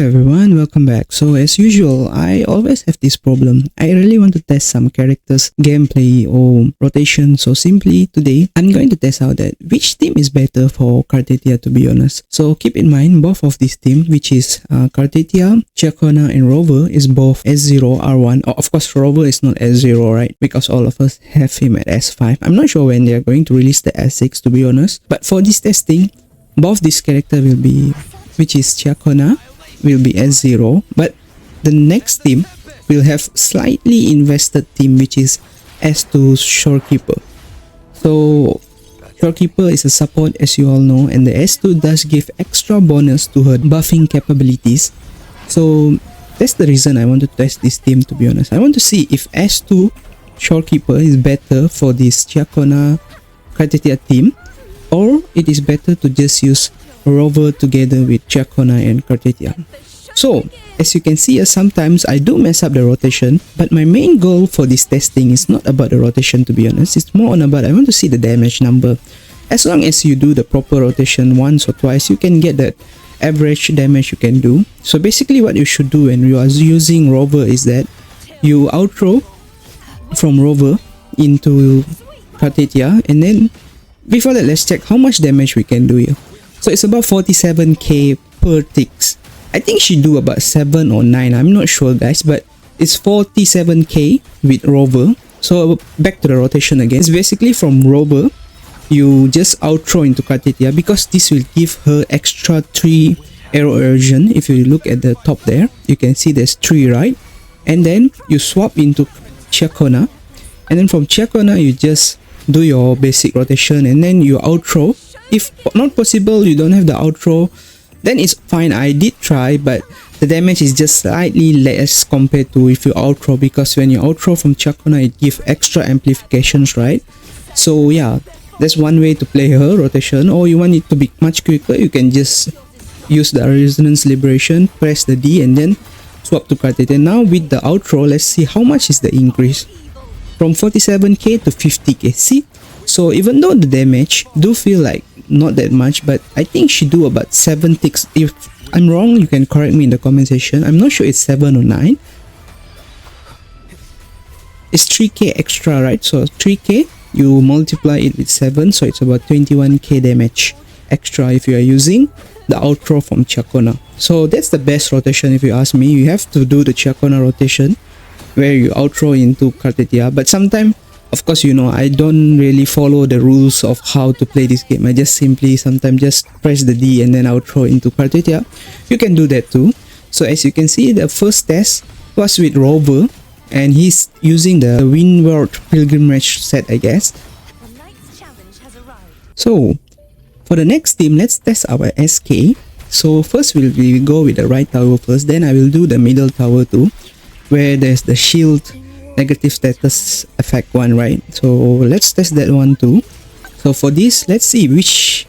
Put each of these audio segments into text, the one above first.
Hey everyone, welcome back. So as usual, I always have this problem. I really want to test some characters, gameplay or rotation. So simply today, I'm going to test out that which team is better for Cartethyia, to be honest. So keep in mind both of these teams, which is Cartethyia, Chacona and Rover, is both S0, R1. Oh, of course, Rover is not S0, right? Because all of us have him at S5. I'm not sure when they are going to release the S6, to be honest. But for this testing, both this character will be, which is Chacona, will be S0, but the next team will have slightly invested team, which is S2 Shorekeeper. So Shorekeeper is a support, as you all know, and the S2 does give extra bonus to her buffing capabilities. So that's the reason I want to test this team, to be honest. I want to see if S2 Shorekeeper is better for this Chacona Cartethyia team, or it is better to just use Rover together with Chacona and Cartethyia. So as you can see, sometimes I do mess up the rotation, but my main goal for this testing is not about the rotation, to be honest. It's more on about I want to see the damage number. As long as you do the proper rotation once or twice, you can get that average damage you can do. So basically what you should do when you are using Rover is that you outro from Rover into Cartethyia, and then before that, let's check how much damage we can do here. So it's about 47k per ticks. I think she do about 7 or 9. I'm not sure, guys, but it's 47k with Rover. So back to the rotation again. It's basically from Rover, you just outro into Cartethyia because this will give her extra 3 arrow erosion. If you look at the top there, you can see there's 3, right? And then you swap into Chacona, and then from Chacona you just do your basic rotation, and then you outro. If not possible, you don't have the outro, then it's fine. I did try, but the damage is just slightly less compared to if you outro, because when you outro from Chacona, it gives extra amplifications, right? So yeah, that's one way to play her rotation. Or you want it to be much quicker, you can just use the resonance liberation, press the D, and then swap to Cartethyia. Now with the outro, let's see how much is the increase from 47k to 50k. See, so even though the damage do feel like not that much, but I think she do about 7 ticks. If I'm wrong, you can correct me in the comment section. I'm not sure it's 7 or 9. It's 3k extra, right? So 3k, you multiply it with 7, so it's about 21k damage extra if you are using the outro from Chacona. So that's the best rotation if you ask me. You have to do the Chacona rotation where you outro into Cartethyia, but sometimes, of course, you know, I don't really follow the rules of how to play this game. I just simply sometimes just press the D and then outro into Cartethyia. You can do that too. So as you can see, the first test was with Rover, and he's using the Windward Pilgrimage set, I guess. So for the next team, let's test our SK. So first we go with the right tower first, then I will do the middle tower too, where there's the shield negative status effect one, right? So let's test that one too. So for this, let's see which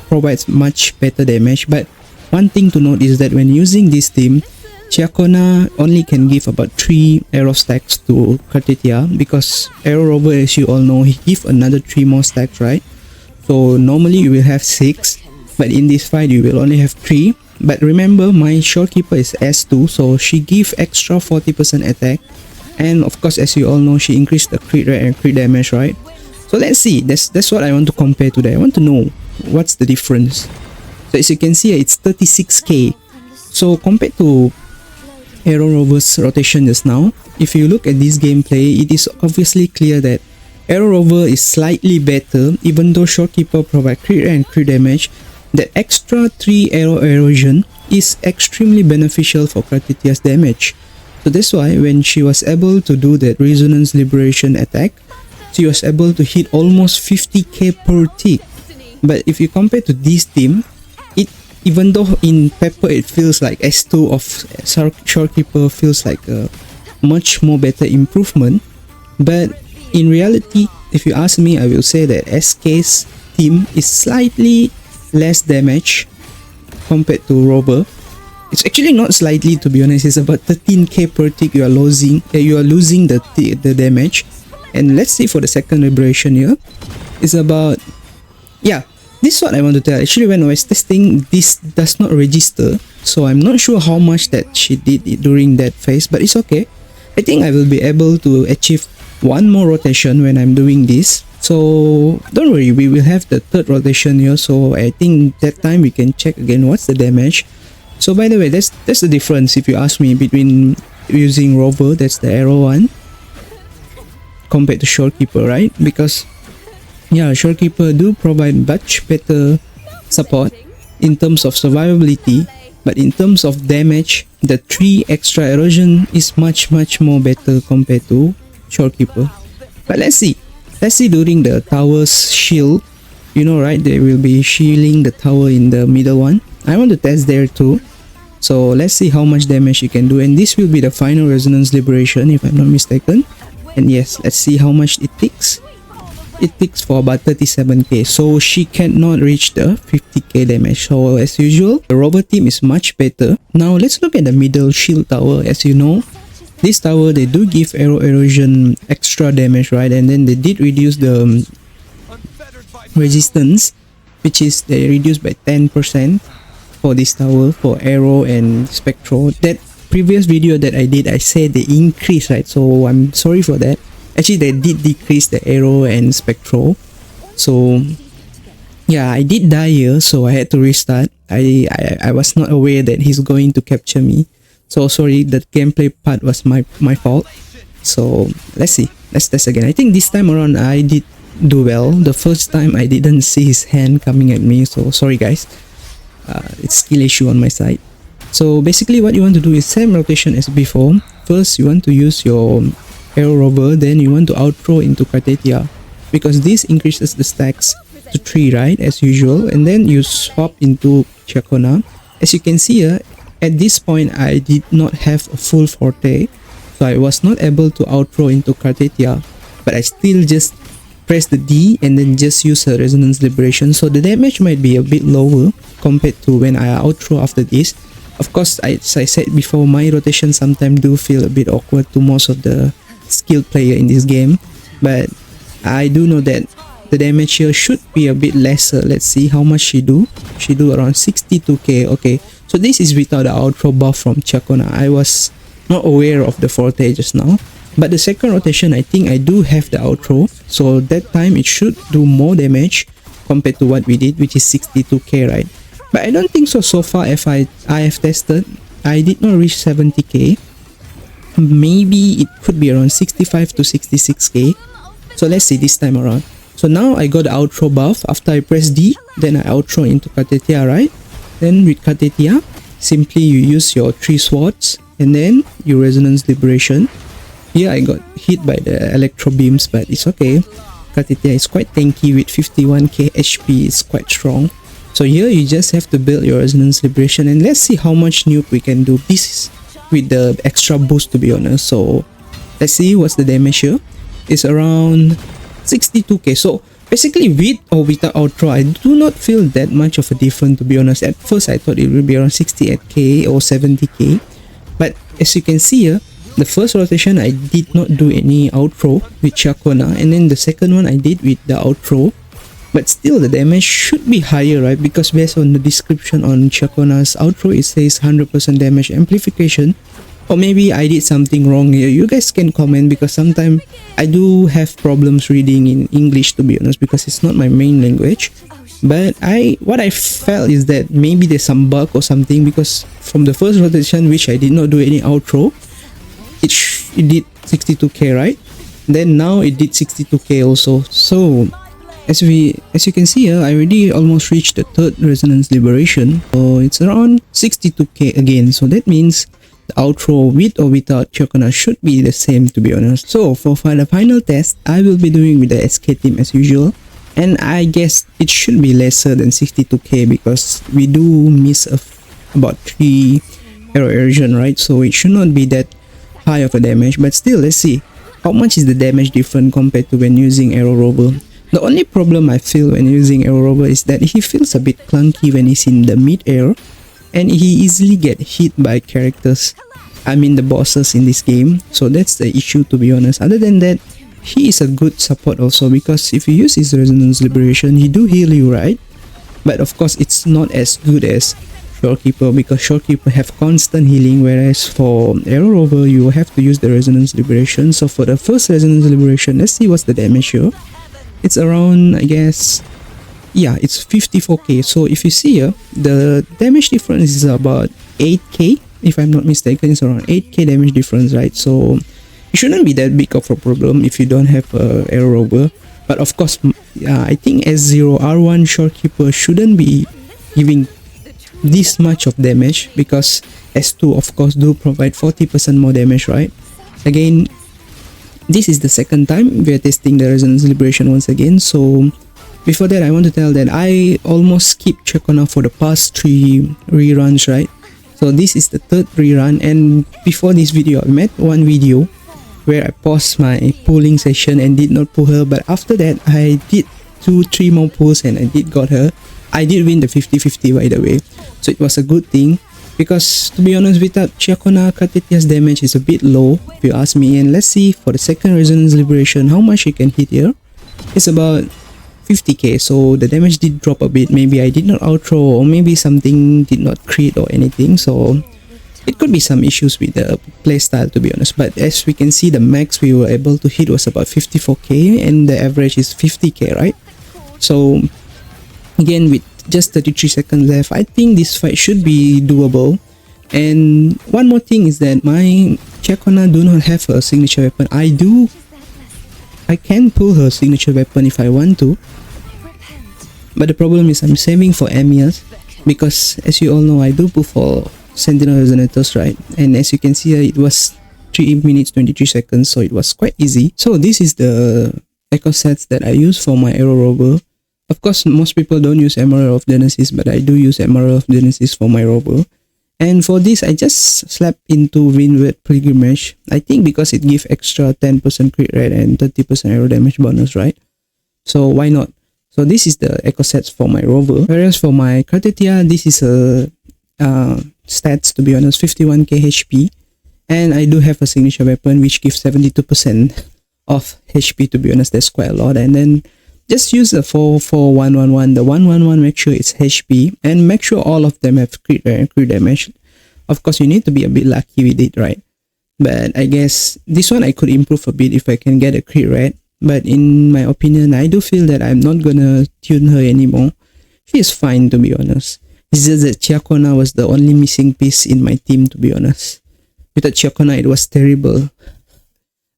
provides much better damage. But one thing to note is that when using this team, Chacona only can give about 3 arrow stacks to Cartethyia, because Arrow Rover, as you all know, he give another 3 more stacks, right? So normally you will have 6, but in this fight you will only have 3. But remember, my Shorekeeper is S2, so she give extra 40% attack. And of course, as you all know, she increased the crit rate and crit damage, right? So let's see. That's what I want to compare today. I want to know what's the difference. So as you can see, it's 36k. So compared to Arrow Rover's rotation just now, if you look at this gameplay, it is obviously clear that Arrow Rover is slightly better. Even though Shorekeeper provides crit rate and crit damage, the extra 3 arrow erosion is extremely beneficial for Cartethyia's damage. So that's why when she was able to do that resonance liberation attack, she was able to hit almost 50k per tick. But if you compare to this team, even though in Pepper it feels like S2 of Shorekeeper feels like a much more better improvement, but in reality, if you ask me, I will say that SK's team is slightly less damage compared to Rover. It's actually not slightly, to be honest. It's about 13k per tick you are losing. The damage. And let's see for the second liberation here. It's about, yeah, this is what I want to tell. Actually, when I was testing, this does not register. so I'm not sure how much that she did during that phase, but it's okay. I think I will be able to achieve one more rotation when I'm doing this. So don't worry, we will have the third rotation here, so I think that time we can check again what's the damage. So by the way, that's the difference, if you ask me, between using Rover, that's the arrow one, compared to Shorekeeper, right? Because yeah, Shorekeeper do provide much better support in terms of survivability, but in terms of damage, the 3 extra erosion is much more better compared to Shorekeeper. But let's see during the tower's shield, you know, right, they will be shielding the tower in the middle one. I want to test there too, so let's see how much damage you can do, and this will be the final resonance liberation if I'm not mistaken. And yes, let's see how much it takes. It takes for about 37k, so she cannot reach the 50k damage. So as usual, the Rover team is much better. Now let's look at the middle shield tower. As you know, this tower, they do give arrow erosion extra damage, right? And then they did reduce the resistance, which is they reduced by 10% for this tower for arrow and spectral. That previous video that I did, I said they increased, right? So I'm sorry for that. Actually, they did decrease the arrow and spectral. So yeah, I did die here, so I had to restart. I was not aware that he's going to capture me. So sorry, the gameplay part was my fault. So let's see, let's test again. I think this time around I did do well. The first time I didn't see his hand coming at me, so sorry guys. It's skill issue on my side. So basically what you want to do is same rotation as before. First you want to use your arrow Rover, then you want to outthrow into Cartethyia, because this increases the stacks to 3, right, as usual. And then you swap into Chacona. As you can see here, at this point I did not have a full forte, so I was not able to outthrow into Cartethyia, but I still just press the D and then just use a resonance liberation, so the damage might be a bit lower compared to when I outthrow after this. Of course, as I said before, my rotation sometimes do feel a bit awkward to most of the skilled player in this game, but I do know that the damage here should be a bit lesser. Let's see how much she do. She do around 62k. Okay, so this is without the outro buff from Chacona. I was not aware of the forte just now, but the second rotation I think I do have the outro, so that time it should do more damage compared to what we did, which is 62k, right? But I don't think so. So far, if I have tested, I did not reach 70k. Maybe it could be around 65 to 66k. So let's see this time around. So now I got the outro buff. After I press D, then I outro into Cartethyia, right? Then with Cartethyia, simply you use your 3 swords and then your resonance liberation. Here I got hit by the electro beams, but it's okay. Cartethyia is quite tanky with 51k HP, it's quite strong. So here you just have to build your resonance liberation, and let's see how much nuke we can do. This is with the extra boost, to be honest. So let's see what's the damage here. It's around 62k. So basically, with or without outro, I do not feel that much of a difference, to be honest. At first I thought it would be around 68k or 70k, but as you can see here, the first rotation I did not do any outro with Chacona, and then the second one I did with the outro. But still the damage should be higher, right? Because based on the description on Chacona's outro, it says 100% damage amplification. Or maybe I did something wrong here. You guys can comment, because sometimes I do have problems reading in English, to be honest, because it's not my main language. But what I felt is that maybe there's some bug or something, because from the first rotation, which I did not do any outro, it did 62k, right? Then now it did 62k also. So as you can see here, I already almost reached the third resonance liberation, so it's around 62k again. So that means the outro with or without Chacona should be the same, to be honest. So for the final test, I will be doing with the SK team as usual, and I guess it should be lesser than 62k because we do miss about 3 arrow erosion, right? So it should not be that high of a damage, but still, let's see how much is the damage different compared to when using arrow Rover. The only problem I feel when using arrow Rover is that he feels a bit clunky when he's in the mid-air, and he easily get hit by characters, I mean the bosses in this game. So that's the issue, to be honest. Other than that, he is a good support also, because if you use his resonance liberation, he do heal you, right? But of course it's not as good as Shorekeeper, because Shorekeeper have constant healing, whereas for Arrow Rover you have to use the Resonance Liberation. So for the first Resonance Liberation, let's see what's the damage here. It's around, I guess, yeah, it's 54k. So if you see here, the damage difference is about 8k, if I'm not mistaken. It's around 8k damage difference, right? So it shouldn't be that big of a problem if you don't have Arrow Rover. But of course, I think S0 R1 Shorekeeper shouldn't be giving this much of damage, because S2 of course do provide 40% more damage, right? Again, this is the second time we are testing the Resonance Liberation once again. So before that, I want to tell that I almost skipped Chakona for the past 3 reruns, right? So this is the 3rd rerun, and before this video I made one video where I paused my pulling session and did not pull her, but after that I did 2-3 more pulls and I did got her. I did win the 50-50, by the way, so it was a good thing, because to be honest, without Chakona, Cartethia's damage is a bit low if you ask me. And let's see for the second Resonance Liberation how much she can hit here. It's about 50k, so the damage did drop a bit. Maybe I did not outro, or maybe something did not crit or anything, so it could be some issues with the playstyle, to be honest. But as we can see, the max we were able to hit was about 54k and the average is 50k, right? So again, with just 33 seconds left, I think this fight should be doable. And one more thing is that my Chakona do not have a signature weapon. I can pull her signature weapon if I want to, but the problem is I'm saving for Emias, because as you all know, I do pull for Sentinel Resonators, right? And as you can see, it was 3 minutes 23 seconds, so it was quite easy. So this is the echo sets that I use for my Arrow Rover. Of course, most people don't use Emerald of Genesis, but I do use Emerald of Genesis for my Rover. And for this, I just slapped into Windward Pilgrimage. I think because it gives extra 10% crit rate and 30% arrow damage bonus, right? So why not? So this is the echo sets for my Rover. Whereas for my Cartethyia, this is a stats, to be honest, 51k HP. And I do have a signature weapon which gives 72% of HP, to be honest. That's quite a lot. And then just use the 44111. The 111, make sure it's HP, and make sure all of them have crit damage. Of course, you need to be a bit lucky with it, right? But I guess this one I could improve a bit if I can get a crit rate. But in my opinion, I do feel that I'm not gonna tune her anymore. She is fine, to be honest. It's just that Chakona was the only missing piece in my team, to be honest. Without Chakona, it was terrible.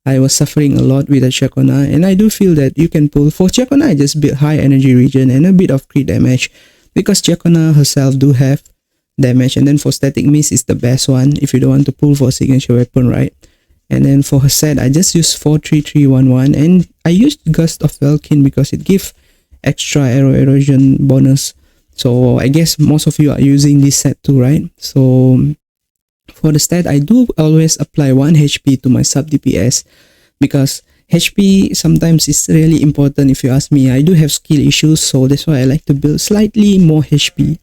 I was suffering a lot with the Chakona, and I do feel that you can pull. For Chakona, I just built high energy region and a bit of crit damage, because Chakona herself do have damage. And then for static miss is the best one if you don't want to pull for a signature weapon, right? And then for her set, I just used 43311, and I used Gust of Valkyrie because it gives extra arrow erosion bonus. So I guess most of you are using this set too, right? So for the stat, I do always apply 1 HP to my sub DPS, because HP sometimes is really important if you ask me. I do have skill issues, so that's why I like to build slightly more HP.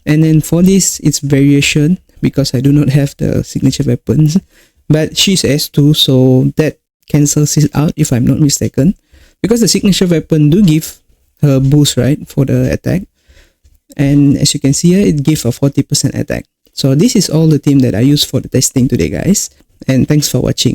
And then for this, it's variation, because I do not have the signature weapons. But she's S2, so that cancels it out if I'm not mistaken. Because the signature weapon do give her boost, right, for the attack. And as you can see here, it gives a 40% attack. So this is all the team that I use for the testing today, guys. And thanks for watching.